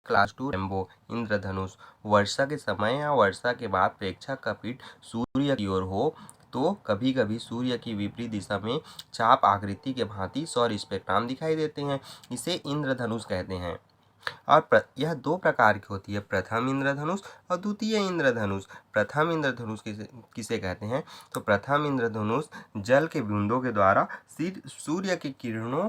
Class 2 rainbow इंद्रधनुष। वर्षा के समय या वर्षा के बाद प्रेक्षक का पीठ सूर्य की ओर हो तो कभी कभी सूर्य की विपरीत दिशा में चाप आकृति के भांति सौर स्पेक्ट्रम दिखाई देते हैं। इसे इंद्रधनुष कहते हैं। और यह दो प्रकार की होती है, प्रथम इंद्रधनुष और द्वितीय इंद्रधनुष। प्रथम इंद्रधनुष किसे किसे कहते हैं? तो प्रथम इंद्रधनुष जल के बूंदों के द्वारा सूर्य की किरणों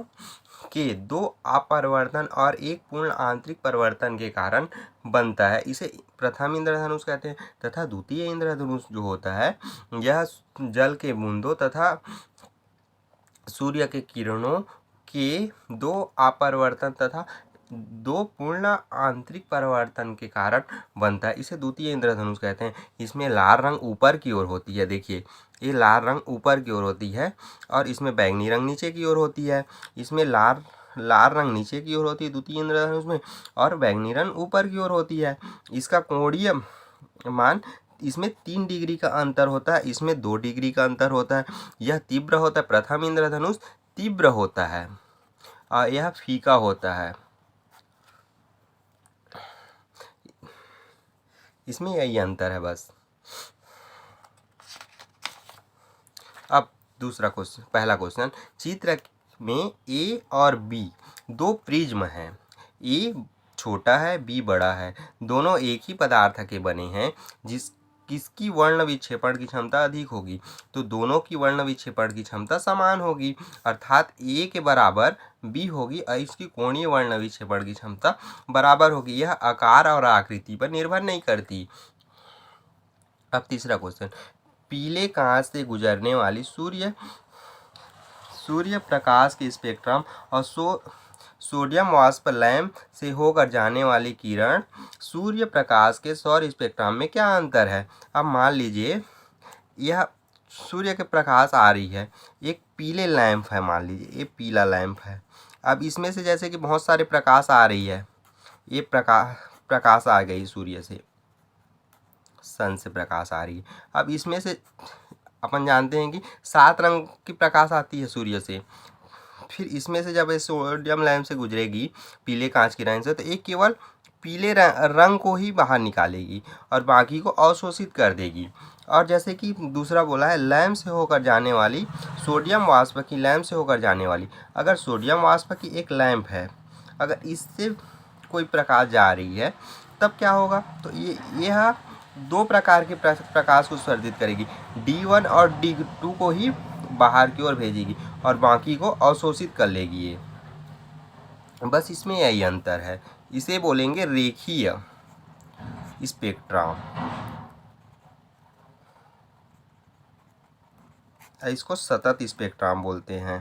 के दो अपरिवर्तन और एक पूर्ण आंतरिक परिवर्तन के कारण बनता है, इसे प्रथम इंद्रधनुष कहते हैं। तथा द्वितीय इंद्रधनुष जो होता है, यह जल के बूंदों तथा सूर्य के किरणों के दो अपरिवर्तन तथा दो पूर्ण आंतरिक परिवर्तन के कारण बनता है, इसे द्वितीय इंद्रधनुष कहते हैं। इसमें लाल रंग ऊपर की ओर होती है, देखिए ये लाल रंग ऊपर की ओर होती है और इसमें बैंगनी रंग नीचे की ओर होती है। इसमें लाल रंग नीचे की ओर होती है द्वितीय इंद्रधनुष में, और बैंगनी रंग ऊपर की ओर होती है। इसका कोणीय मान, इसमें 3 डिग्री का अंतर होता है, इसमें 2 डिग्री का अंतर होता है। यह तीव्र होता है, प्रथम इंद्रधनुष तीव्र होता है और यह फीका होता है। इसमें यही अंतर है बस। अब दूसरा क्वेश्चन, पहला क्वेश्चन, चित्र में ए और बी दो प्रिज्म हैं। ए छोटा है, बी बड़ा है, दोनों एक ही पदार्थ के बने हैं। किसकी वर्ण विक्षेपण की क्षमता अधिक होगी? तो दोनों की वर्ण विक्षेपण की क्षमता समान होगी, अर्थात ए के बराबर बी होगी और इसकी कोणीय वर्ण विक्षेपण की क्षमता बराबर होगी। यह आकार और आकृति पर निर्भर नहीं करती। अब तीसरा क्वेश्चन, पीले कांच से गुजरने वाली सूर्य प्रकाश के स्पेक्ट्रम और सोडियम वाष्प लैंप से होकर जाने वाली किरण सूर्य प्रकाश के सौर स्पेक्ट्रम में क्या अंतर है? अब मान लीजिए यह सूर्य के प्रकाश आ रही है, एक पीले लैंप है, मान लीजिए ये पीला लैंप है। अब इसमें से जैसे कि बहुत सारे प्रकाश आ रही है, ये प्रकाश आ गई सूर्य से, सन से प्रकाश आ रही है। अब इसमें से अपन जानते हैं कि 7 रंग की प्रकाश आती है सूर्य से। फिर इसमें से जब ये सोडियम लैंप से गुजरेगी पीले कांच की रेंज से, तो एक केवल पीले रंग को ही बाहर निकालेगी और बाकी को अवशोषित कर देगी। और जैसे कि दूसरा बोला है, लैंप से होकर जाने वाली, सोडियम वाष्प की लैंप से होकर जाने वाली। अगर सोडियम वाष्प की एक लैंप है, अगर इससे कोई प्रकाश जा रही है तब क्या होगा? तो यह दो प्रकार के प्रकाश को उत्सर्जित करेगी, D1 और D2 को ही बाहर की ओर भेजेगी और बाकी को अवशोषित कर लेगी ये। बस इसमें यही अंतर है, इसे बोलेंगे रेखीय स्पेक्ट्रम, इसको सतत स्पेक्ट्रम बोलते हैं।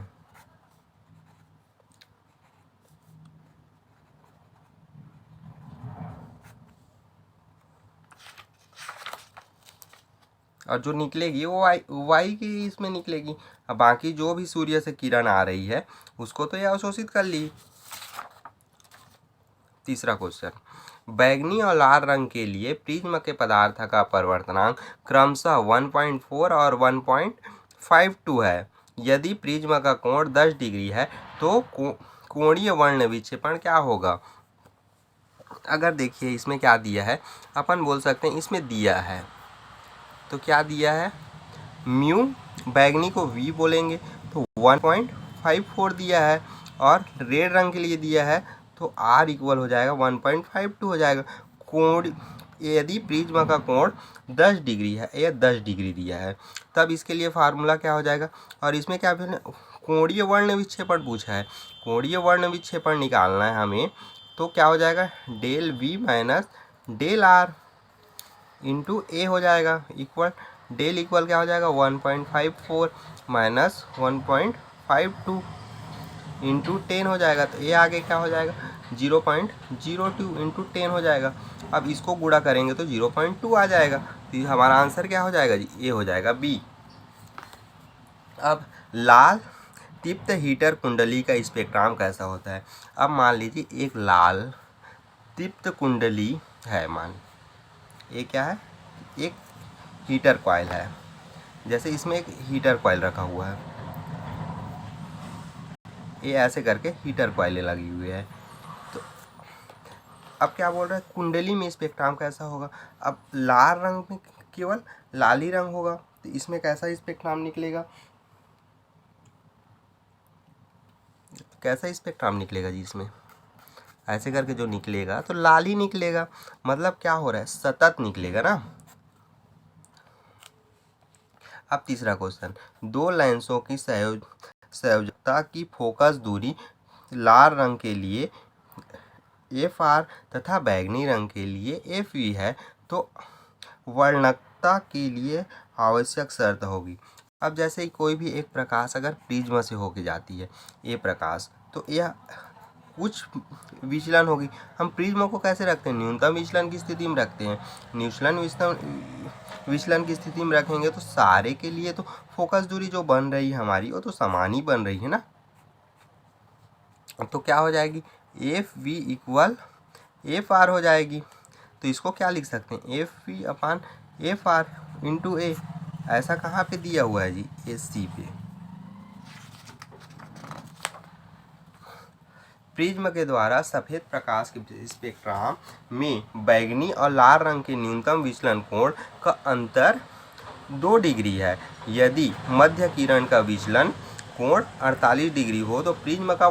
और जो निकलेगी वो वाई की इसमें निकलेगी। अब बाकी जो भी सूर्य से किरण आ रही है उसको तो ये अवशोषित कर ली। तीसरा क्वेश्चन, बैगनी और लाल रंग के लिए प्रिज्म के पदार्थ का परिवर्तनांक क्रमशः 1.4 और 1.52 है। यदि प्रिज्म का कोण 10 डिग्री है तो कोणीय वर्ण विक्षेपण क्या होगा? अगर देखिए इसमें क्या दिया है, अपन बोल सकते हैं इसमें दिया है, तो क्या दिया है, म्यू, बैगनी को V बोलेंगे तो 1.54 दिया है, और रेड रंग के लिए दिया है तो R इक्वल हो जाएगा 1.52 हो जाएगा। कोण, यदि प्रिज्म का कोण 10 डिग्री है, यह 10 डिग्री दिया है, तब इसके लिए फार्मूला क्या हो जाएगा? और इसमें क्या कोणीय वर्ण विक्षेपण पूछा है, कोणीय वर्ण विक्षेपण निकालना है हमें, तो क्या हो जाएगा, del V minus del R into A हो जाएगा, इक्वल डेल इक्वल क्या हो जाएगा 1.54 माइनस 1.52 इंटू 10 हो जाएगा, तो ये आगे क्या हो जाएगा 0.02 इंटू 10 हो जाएगा। अब इसको गुणा करेंगे तो 0.2 आ जाएगा, तो हमारा आंसर क्या हो जाएगा जी, ये हो जाएगा बी। अब लाल दीप्त हीटर कुंडली का स्पेक्ट्रम कैसा होता है? अब मान लीजिए एक लाल दीप्त कुंडली है, मान ये क्या है, एक हीटर कॉइल है, जैसे इसमें एक हीटर कॉइल रखा हुआ है, ये ऐसे करके हीटर कॉइलें लगी हुई है। तो अब क्या बोल रहा है, कुंडली में स्पेक्ट्रम कैसा होगा। अब लाल रंग में केवल लाल ही रंग होगा, तो इसमें कैसा स्पेक्ट्रम निकलेगा, कैसा स्पेक्ट्रम निकलेगा जी। इसमें ऐसे करके जो निकलेगा तो लाल ही निकलेगा, मतलब क्या हो रहा है, सतत निकलेगा ना। अब तीसरा क्वेश्चन, दो लेंसों की संयोजकता की फोकस दूरी लाल रंग के लिए FR तथा बैंगनी रंग के लिए FV है, तो वर्णकता के लिए आवश्यक शर्त होगी। अब जैसे ही कोई भी एक प्रकाश अगर प्रिज्म से होके जाती है, ये प्रकाश, तो यह कुछ विचलन होगी। हम प्रिज्म को कैसे रखते हैं, न्यूनतम विचलन की स्थिति में रखते हैं। न्यूनतम विचलन की स्थिति में रखेंगे तो सारे के लिए तो फोकस दूरी जो बन रही है हमारी, वो तो समान ही बन रही है ना। तो क्या हो जाएगी, FV इक्वल FR हो जाएगी। तो इसको क्या लिख सकते हैं, FV upon FR into A। ऐसा कहाँ पे दिया हुआ है जी, SC पे। प्रिज्म के द्वारा सफ़ेद प्रकाश के स्पेक्ट्रम में बैंगनी और लाल रंग के न्यूनतम विचलन कोण का अंतर 2 डिग्री है। यदि मध्य किरण का विचलन कोण 48 डिग्री हो तो प्रिज्म का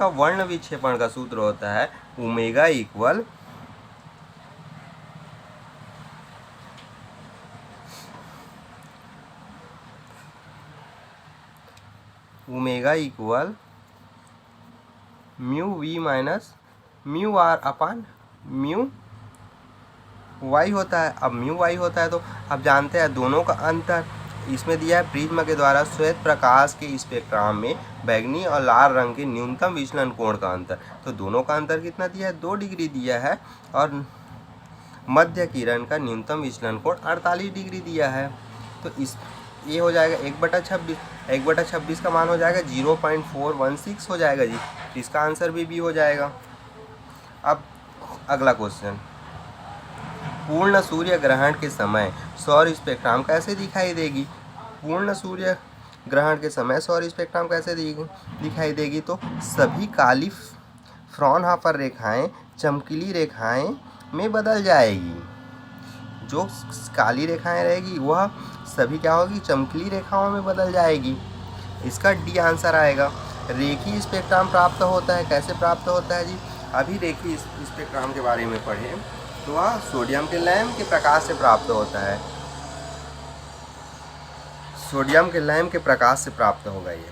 वर्ण विक्षेपण का सूत्र होता है omega equal mu V minus mu R अपान म्यू Y होता है। अब म्यू Y होता है तो अब जानते हैं दोनों का अंतर, इसमें दिया है प्रिज्म के द्वारा श्वेत प्रकाश के स्पेक्ट्रम में बैंगनी और लाल रंग के न्यूनतम विचलन कोण का अंतर। तो दोनों का अंतर कितना दिया है, 2 डिग्री दिया है, और मध्य किरण का न्यूनतम विचलन कोण 48 डिग्री दिया है। तो इस ये हो जाएगा 1/26 का मान हो जाएगा 0.416 हो जाएगा जी। इसका आंसर भी हो जाएगा। अब अगला क्वेश्चन, पूर्ण सूर्य ग्रहण के समय सौर स्पेक्ट्रम कैसे दिखाई देगी। पूर्ण सूर्य ग्रहण के समय सौर स्पेक्ट्रम कैसे दिखाई देगी, तो सभी काली फ्रॉनहोफर रेखाएं चमकीली रेखाएं में बदल जाएगी। जो काली रेखाएं रहेगी वह सभी क्या होगी, चमकीली रेखाओं में बदल जाएगी। इसका डी आंसर आएगा। रेखीय स्पेक्ट्रम प्राप्त होता है, कैसे प्राप्त होता है जी, अभी रेखीय स्पेक्ट्रम के बारे में पढ़े तो वह सोडियम के लैंप के प्रकाश से प्राप्त होता है। सोडियम के लैंप के प्रकाश से प्राप्त होगा ये।